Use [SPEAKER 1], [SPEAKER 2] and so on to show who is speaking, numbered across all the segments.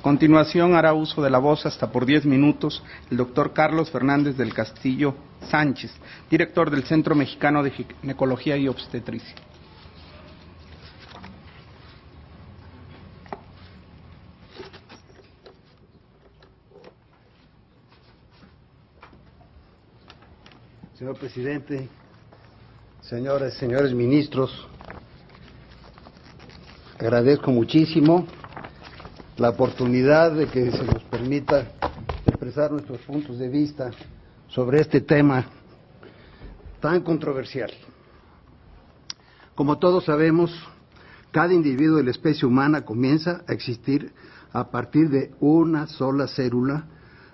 [SPEAKER 1] continuación hará uso de la voz hasta por 10 minutos el doctor Carlos Fernández del Castillo Sánchez, director del Centro Mexicano de Ginecología y Obstetricia.
[SPEAKER 2] Señor presidente, señoras y señores ministros, agradezco muchísimo la oportunidad de que se nos permita expresar nuestros puntos de vista sobre este tema tan controversial. Como todos sabemos, cada individuo de la especie humana comienza a existir a partir de una sola célula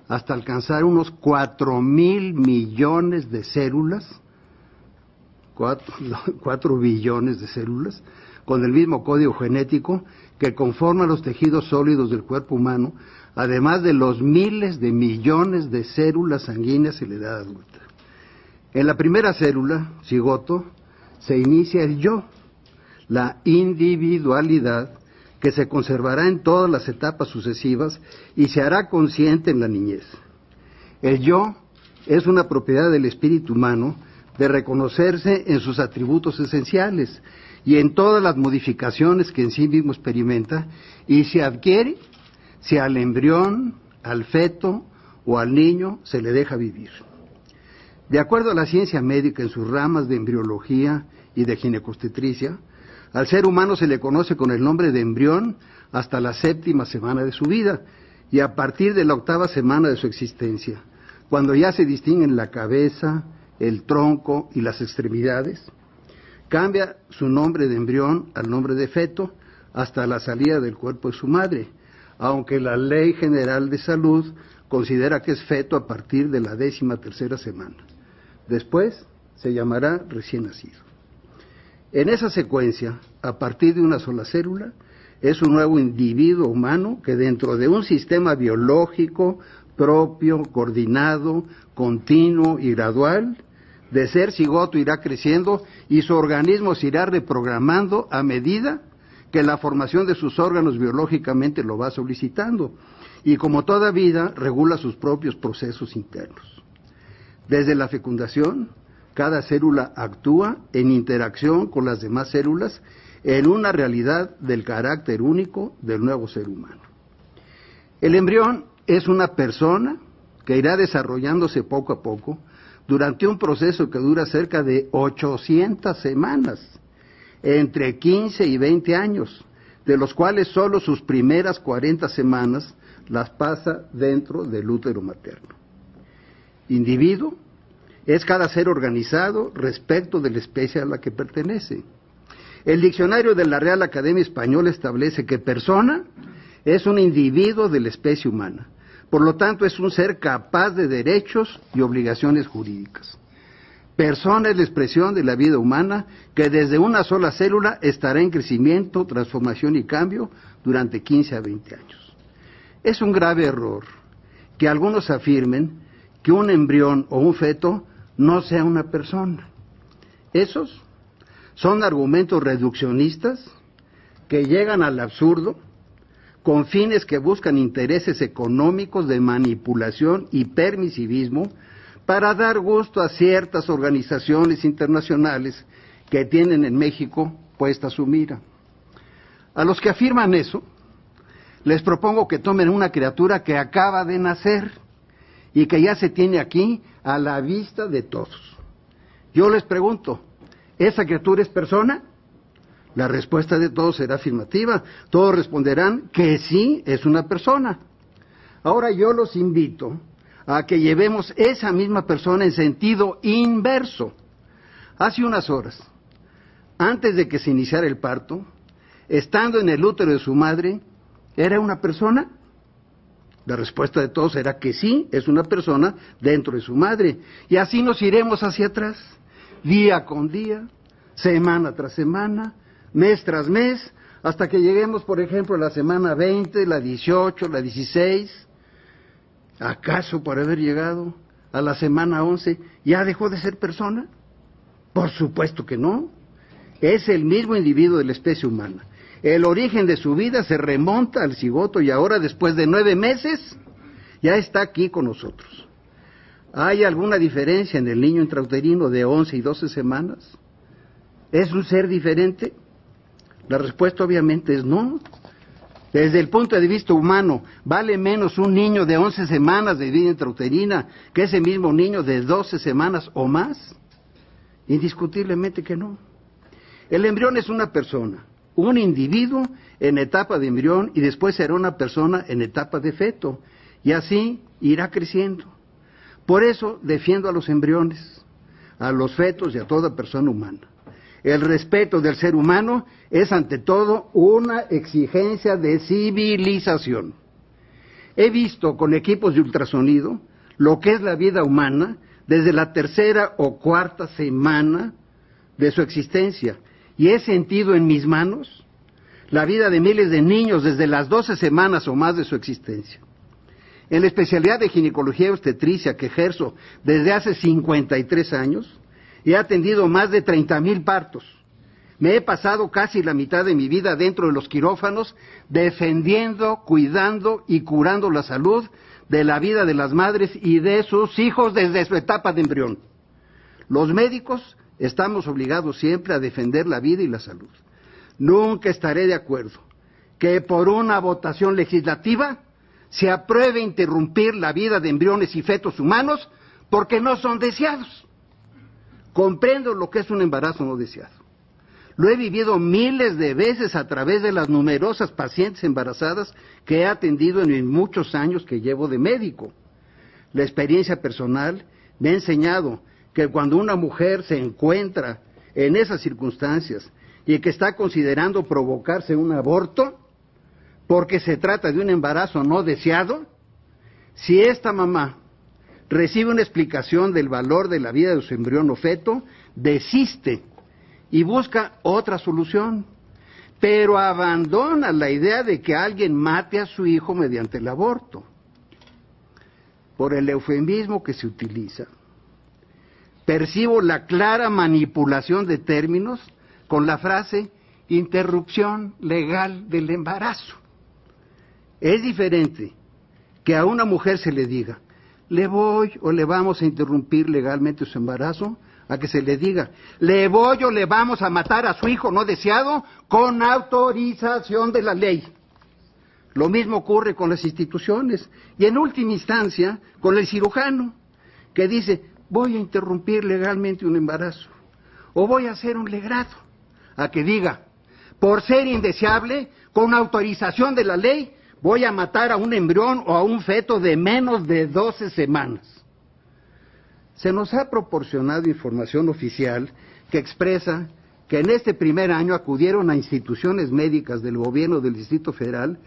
[SPEAKER 2] hasta alcanzar unos 4,000 millones de células, 4 billones de células, con el mismo código genético que conforma los tejidos sólidos del cuerpo humano, además de los miles de millones de células sanguíneas en la edad adulta. En la primera célula, cigoto, se inicia el yo, la individualidad, que se conservará en todas las etapas sucesivas y se hará consciente en la niñez. El yo es una propiedad del espíritu humano de reconocerse en sus atributos esenciales y en todas las modificaciones que en sí mismo experimenta y se adquiere si al embrión, al feto o al niño se le deja vivir. De acuerdo a la ciencia médica en sus ramas de embriología y de ginecobstetricia, al ser humano se le conoce con el nombre de embrión hasta la 7ª semana de su vida y a partir de la 8ª semana de su existencia, cuando ya se distinguen la cabeza, el tronco y las extremidades, cambia su nombre de embrión al nombre de feto hasta la salida del cuerpo de su madre, aunque la Ley General de Salud considera que es feto a partir de la 13ª semana. Después se llamará recién nacido. En esa secuencia, a partir de una sola célula, es un nuevo individuo humano que dentro de un sistema biológico propio, coordinado, continuo y gradual, de ser cigoto irá creciendo y su organismo se irá reprogramando a medida que la formación de sus órganos biológicamente lo va solicitando y como toda vida regula sus propios procesos internos. Desde la fecundación, cada célula actúa en interacción con las demás células en una realidad del carácter único del nuevo ser humano. El embrión es una persona que irá desarrollándose poco a poco durante un proceso que dura cerca de 800 semanas, entre 15 y 20 años, de los cuales solo sus primeras 40 semanas las pasa dentro del útero materno. Individuo es cada ser organizado respecto de la especie a la que pertenece. El diccionario de la Real Academia Española establece que persona es un individuo de la especie humana. Por lo tanto, es un ser capaz de derechos y obligaciones jurídicas. Persona es la expresión de la vida humana que desde una sola célula estará en crecimiento, transformación y cambio durante 15 a 20 años. Es un grave error que algunos afirmen que un embrión o un feto no sea una persona. Esos son argumentos reduccionistas que llegan al absurdo con fines que buscan intereses económicos de manipulación y permisivismo para dar gusto a ciertas organizaciones internacionales que tienen en México puesta su mira. A los que afirman eso, les propongo que tomen una criatura que acaba de nacer y que ya se tiene aquí a la vista de todos. Yo les pregunto, ¿esa criatura es persona? La respuesta de todos será afirmativa. Todos responderán que sí, es una persona. Ahora yo los invito a que llevemos esa misma persona en sentido inverso. Hace unas horas, antes de que se iniciara el parto, estando en el útero de su madre, ¿era una persona? La respuesta de todos será que sí, es una persona dentro de su madre. Y así nos iremos hacia atrás, día con día, semana tras semana, mes tras mes, hasta que lleguemos, por ejemplo, a la semana 20, la 18, la 16. ¿Acaso por haber llegado a la semana 11 ya dejó de ser persona? Por supuesto que no. Es el mismo individuo de la especie humana. El origen de su vida se remonta al cigoto y ahora, después de 9 meses, ya está aquí con nosotros. ¿Hay alguna diferencia en el niño intrauterino de 11 y 12 semanas? ¿Es un ser diferente? La respuesta obviamente es no. Desde el punto de vista humano, ¿vale menos un niño de 11 semanas de vida intrauterina que ese mismo niño de 12 semanas o más? Indiscutiblemente que no. El embrión es una persona, un individuo en etapa de embrión y después será una persona en etapa de feto, y así irá creciendo. Por eso defiendo a los embriones, a los fetos y a toda persona humana. El respeto del ser humano es ante todo una exigencia de civilización. He visto con equipos de ultrasonido lo que es la vida humana desde la 3ª o 4ª semana de su existencia y he sentido en mis manos la vida de miles de niños desde las 12 semanas o más de su existencia. En la especialidad de ginecología y obstetricia que ejerzo desde hace 53 años, he atendido más de 30,000 partos. Me he pasado casi la mitad de mi vida dentro de los quirófanos, defendiendo, cuidando y curando la salud de la vida de las madres y de sus hijos desde su etapa de embrión. Los médicos estamos obligados siempre a defender la vida y la salud. Nunca estaré de acuerdo que por una votación legislativa se apruebe interrumpir la vida de embriones y fetos humanos porque no son deseados. Comprendo lo que es un embarazo no deseado. Lo he vivido miles de veces a través de las numerosas pacientes embarazadas que he atendido en muchos años que llevo de médico. La experiencia personal me ha enseñado que cuando una mujer se encuentra en esas circunstancias y que está considerando provocarse un aborto, porque se trata de un embarazo no deseado, si esta mamá recibe una explicación del valor de la vida de su embrión o feto, desiste y busca otra solución, pero abandona la idea de que alguien mate a su hijo mediante el aborto. Por el eufemismo que se utiliza, percibo la clara manipulación de términos con la frase interrupción legal del embarazo. Es diferente que a una mujer se le diga, le voy o le vamos a interrumpir legalmente su embarazo, a que se le diga, le voy o le vamos a matar a su hijo no deseado con autorización de la ley. Lo mismo ocurre con las instituciones y en última instancia con el cirujano, que dice, voy a interrumpir legalmente un embarazo o voy a hacer un legrado, a que diga, por ser indeseable, con autorización de la ley, voy a matar a un embrión o a un feto de menos de 12 semanas. Se nos ha proporcionado información oficial que expresa que en este primer año acudieron a instituciones médicas del gobierno del Distrito Federal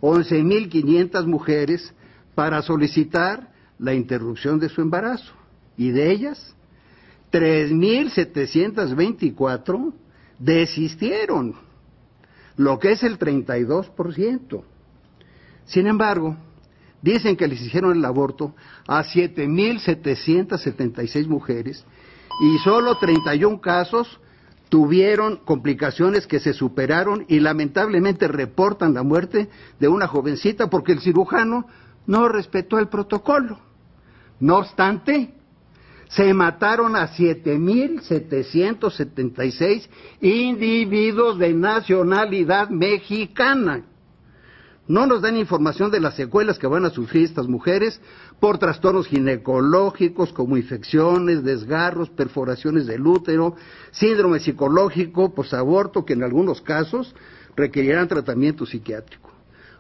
[SPEAKER 2] 11,500 mujeres para solicitar la interrupción de su embarazo, y de ellas 3,724 desistieron, lo que es el 32%. Sin embargo, dicen que les hicieron el aborto a 7,776 mujeres y solo 31 casos tuvieron complicaciones que se superaron y lamentablemente reportan la muerte de una jovencita porque el cirujano no respetó el protocolo. No obstante, se mataron a 7,776 individuos de nacionalidad mexicana. No nos dan información de las secuelas que van a sufrir estas mujeres por trastornos ginecológicos como infecciones, desgarros, perforaciones del útero, síndrome psicológico, posaborto, que en algunos casos requerirán tratamiento psiquiátrico.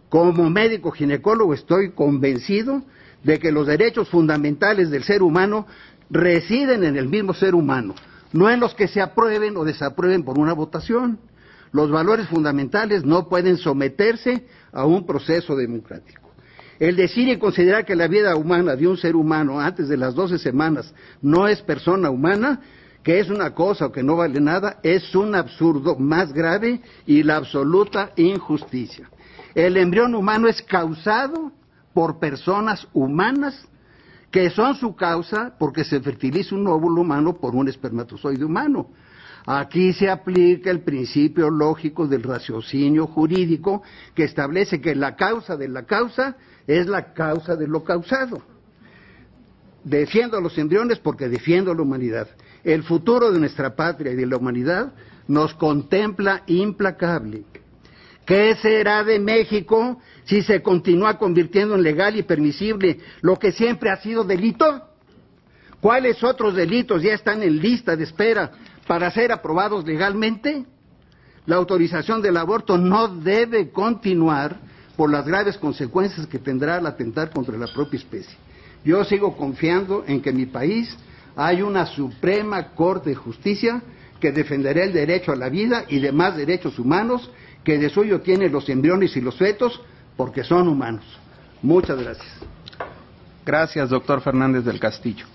[SPEAKER 2] Como médico ginecólogo estoy convencido de que los derechos fundamentales del ser humano residen en el mismo ser humano, no en los que se aprueben o desaprueben por una votación. Los valores fundamentales no pueden someterse a un proceso democrático. El decir y considerar que la vida humana de un ser humano antes de las 12 semanas no es persona humana, que es una cosa o que no vale nada, es un absurdo más grave y la absoluta injusticia. El embrión humano es causado por personas humanas que son su causa porque se fertiliza un óvulo humano por un espermatozoide humano. Aquí se aplica el principio lógico del raciocinio jurídico que establece que la causa de la causa es la causa de lo causado. Defiendo a los embriones porque defiendo a la humanidad. El futuro de nuestra patria y de la humanidad nos contempla implacable. ¿Qué será de México si se continúa convirtiendo en legal y permisible lo que siempre ha sido delito? ¿Cuáles otros delitos ya están en lista de espera para ser aprobados legalmente? La autorización del aborto no debe continuar por las graves consecuencias que tendrá al atentar contra la propia especie. Yo sigo confiando en que en mi país hay una Suprema Corte de Justicia que defenderá el derecho a la vida y demás derechos humanos que de suyo tienen los embriones y los fetos porque son humanos. Muchas gracias.
[SPEAKER 1] Gracias, doctor Fernández del Castillo.